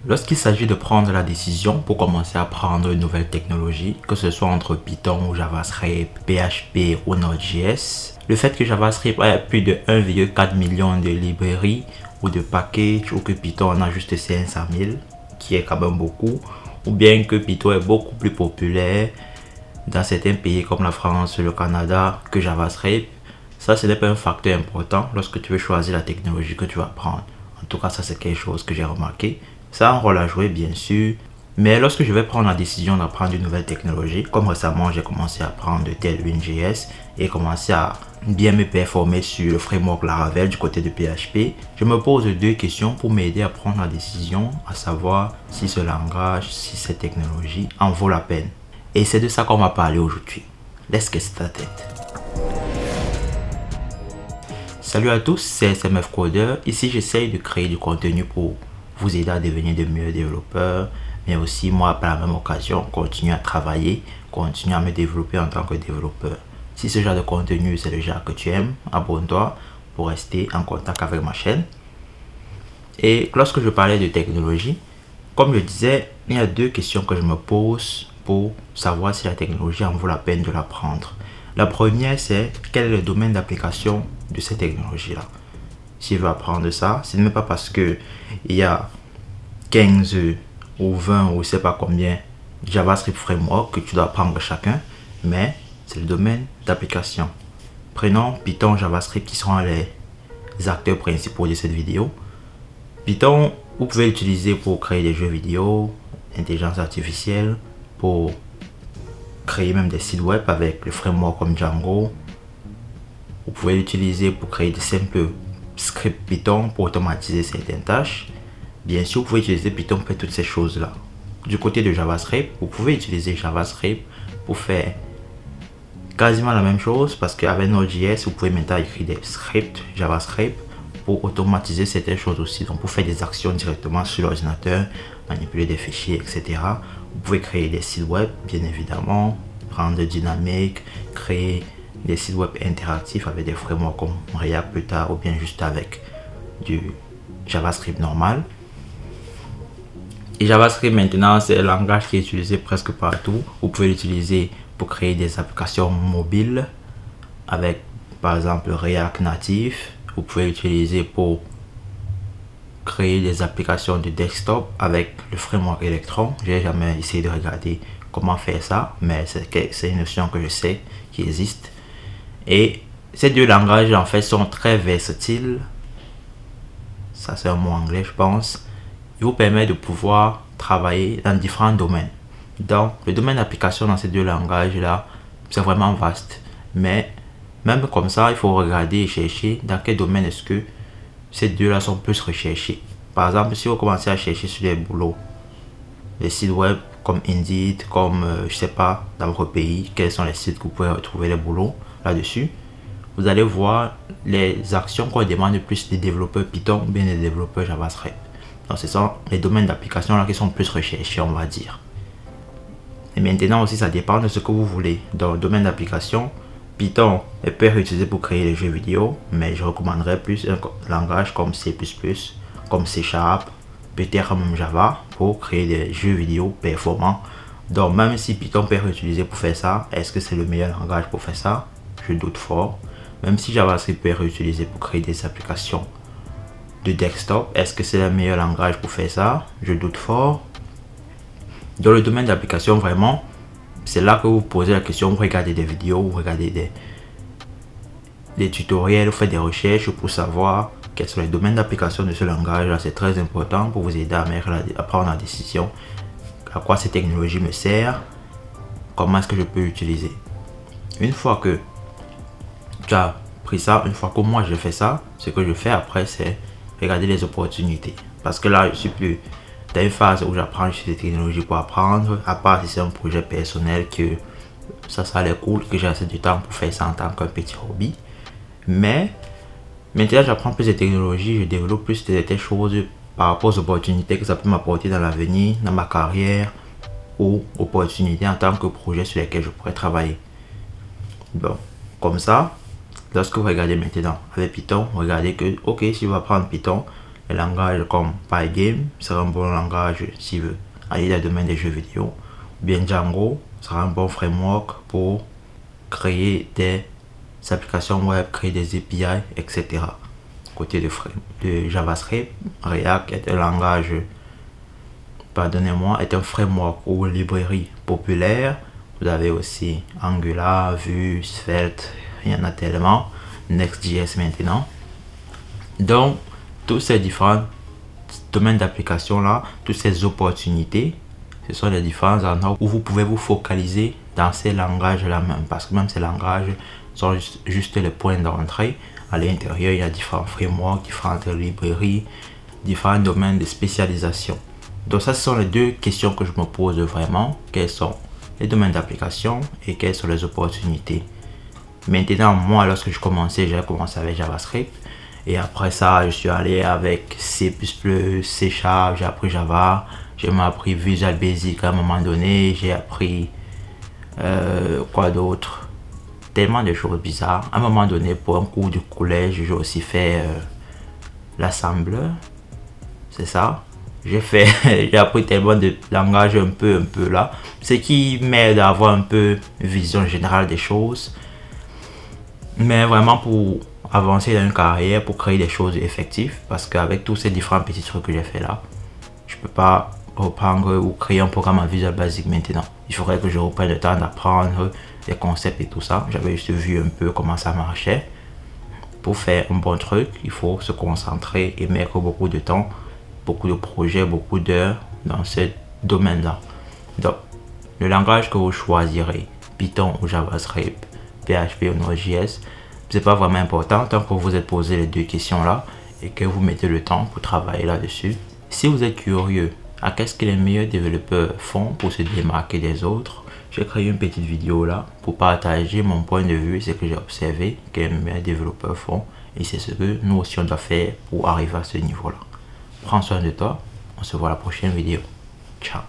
Lorsqu'il s'agit de prendre la décision pour commencer à apprendre une nouvelle technologie, que ce soit entre Python ou JavaScript, PHP ou Node.js, le fait que JavaScript ait plus de 1,4 million de librairies ou de packages, ou que Python en a juste 500 000, qui est quand même beaucoup, ou bien que Python est beaucoup plus populaire dans certains pays comme la France, le Canada, que JavaScript, ça ce n'est pas un facteur important lorsque tu veux choisir la technologie que tu vas prendre. En tout cas, ça c'est quelque chose que j'ai remarqué. Ça a un rôle à jouer bien sûr, mais lorsque je vais prendre la décision d'apprendre une nouvelle technologie, comme récemment j'ai commencé à apprendre Tailwind.js et commencé à bien me performer sur le framework Laravel du côté de PHP, je me pose deux questions pour m'aider à prendre la décision, à savoir si ce langage, si cette technologie en vaut la peine. Et c'est de ça qu'on va parler aujourd'hui. Let's get started. Salut à tous, c'est SMF Coder. Ici j'essaye de créer du contenu pour vous aider à devenir de meilleurs développeurs, mais aussi moi par la même occasion continuer à travailler, continuer à me développer en tant que développeur. Si ce genre de contenu c'est le genre que tu aimes, abonne-toi pour rester en contact avec ma chaîne. Et lorsque je parlais de technologie, comme je disais, il y a deux questions que je me pose pour savoir si la technologie en vaut la peine de l'apprendre. La première, c'est quel est le domaine d'application de cette technologie-là. Si je veux apprendre ça, ce n'est pas parce que il y a 15 ou 20 ou je sais pas combien JavaScript framework que tu dois apprendre chacun, mais c'est le domaine d'application. Prenons Python, JavaScript qui seront les acteurs principaux de cette vidéo. Python, vous pouvez l'utiliser pour créer des jeux vidéo, intelligence artificielle, pour créer même des sites web avec le framework comme Django. Vous pouvez l'utiliser pour créer des simples scripts Python pour automatiser certaines tâches. Bien sûr, vous pouvez utiliser Python pour toutes ces choses-là. Du côté de JavaScript, vous pouvez utiliser JavaScript pour faire quasiment la même chose parce qu'avec Node.js, vous pouvez maintenant écrire des scripts JavaScript pour automatiser certaines choses aussi. Donc, pour faire des actions directement sur l'ordinateur, manipuler des fichiers, etc. Vous pouvez créer des sites web, bien évidemment, rendre dynamique, créer des sites web interactifs avec des frameworks comme React plus tard ou bien juste avec du JavaScript normal. Et JavaScript maintenant, c'est un langage qui est utilisé presque partout. Vous pouvez l'utiliser pour créer des applications mobiles avec par exemple React Native. Vous pouvez l'utiliser pour créer des applications de desktop avec le framework Electron. J'ai jamais essayé de regarder comment faire ça, mais c'est une notion que je sais qui existe. Et ces deux langages en fait sont très versatiles. Ça c'est un mot anglais je pense. Il vous permet de pouvoir travailler dans différents domaines. Donc le domaine d'application dans ces deux langages là, c'est vraiment vaste. Mais même comme ça, il faut regarder et chercher dans quel domaine est-ce que ces deux là sont plus recherchés. Par exemple, si vous commencez à chercher sur des boulots, des sites web comme Indeed, comme je sais pas dans votre pays, quels sont les sites que vous pouvez retrouver les boulots là-dessus. Vous allez voir les actions qu'on demande le plus des développeurs Python ou bien des développeurs JavaScript. Donc ce sont les domaines d'application là qui sont plus recherchés, on va dire. Et maintenant aussi ça dépend de ce que vous voulez. Dans le domaine d'application, Python est peut être utilisé pour créer des jeux vidéo, mais je recommanderais plus un langage comme C++, comme C#, peut-être même Java pour créer des jeux vidéo performants. Donc même si Python peut être utilisé pour faire ça, est-ce que c'est le meilleur langage pour faire ça? Je doute fort. Même si JavaScript peut être utilisé pour créer des applications de desktop, est-ce que c'est le meilleur langage pour faire ça? Je doute fort. Dans le domaine d'application, vraiment, c'est là que vous posez la question, vous regardez des vidéos, vous regardez des tutoriels, vous faites des recherches pour savoir quels sont les domaines d'application de ce langage. C'est très important pour vous aider à prendre la décision. À quoi cette technologie me sert? Comment est-ce que je peux l'utiliser? Une fois que tu as pris ça, une fois que moi je fais ça, ce que je fais après c'est regarder les opportunités. Parce que là je suis plus dans une phase où j'apprends sur des technologies pour apprendre, à part si c'est un projet personnel que ça a l'air cool, que j'ai assez de temps pour faire ça en tant qu'un petit hobby. Mais maintenant j'apprends plus de technologies, je développe plus des choses par rapport aux opportunités que ça peut m'apporter dans l'avenir, dans ma carrière ou opportunités en tant que projet sur lesquels je pourrais travailler. Bon, comme ça, lorsque vous regardez maintenant avec Python, regardez que ok, si je vais apprendre Python, Les langages comme Pygame sera un bon langage si vous aller dans le domaine des jeux vidéo. Bien Django sera un bon framework pour créer des applications web, créer des API, etc. Côté de JavaScript, React est un langage, pardonnez-moi, est un framework ou une librairie populaire. Vous avez aussi Angular, Vue, Svelte, il y en a tellement. Next.js maintenant. Donc, tous ces différents domaines d'application là, toutes ces opportunités, ce sont les différents endroits où vous pouvez vous focaliser dans ces langages là même, parce que même ces langages sont juste les points d'entrée. À l'intérieur, il y a différents frameworks, différentes librairies, différents domaines de spécialisation. Donc ça, ce sont les deux questions que je me pose vraiment. Quels sont les domaines d'application et quelles sont les opportunités? Maintenant, moi, lorsque je commençais, j'ai commencé avec JavaScript. Et après ça, je suis allé avec C++, C#, j'ai appris Java. J'ai appris Visual Basic à un moment donné. J'ai appris quoi d'autre? Tellement de choses bizarres. À un moment donné, pour un cours du collège, j'ai aussi fait l'assembleur. C'est ça. J'ai appris tellement de langages un peu là. Ce qui m'aide à avoir un peu une vision générale des choses. Mais vraiment pour avancer dans une carrière, pour créer des choses effectives. Parce qu'avec tous ces différents petits trucs que j'ai fait là, je peux pas reprendre ou créer un programme en Visual Basic maintenant. Il faudrait que je reprenne le temps d'apprendre les concepts et tout ça. J'avais juste vu un peu comment ça marchait. Pour faire un bon truc, il faut se concentrer et mettre beaucoup de temps, beaucoup de projets, beaucoup d'heures dans ce domaine-là. Donc, le langage que vous choisirez, Python ou JavaScript, PHP ou Node.js, c'est pas vraiment important tant que vous êtes posé les deux questions là et que vous mettez le temps pour travailler là-dessus. Si vous êtes curieux à qu'est-ce que les meilleurs développeurs font pour se démarquer des autres, j'ai créé une petite vidéo là pour partager mon point de vue, ce que j'ai observé que les meilleurs développeurs font et c'est ce que nous aussi on doit faire pour arriver à ce niveau là. Prends soin de toi, on se voit à la prochaine vidéo. Ciao.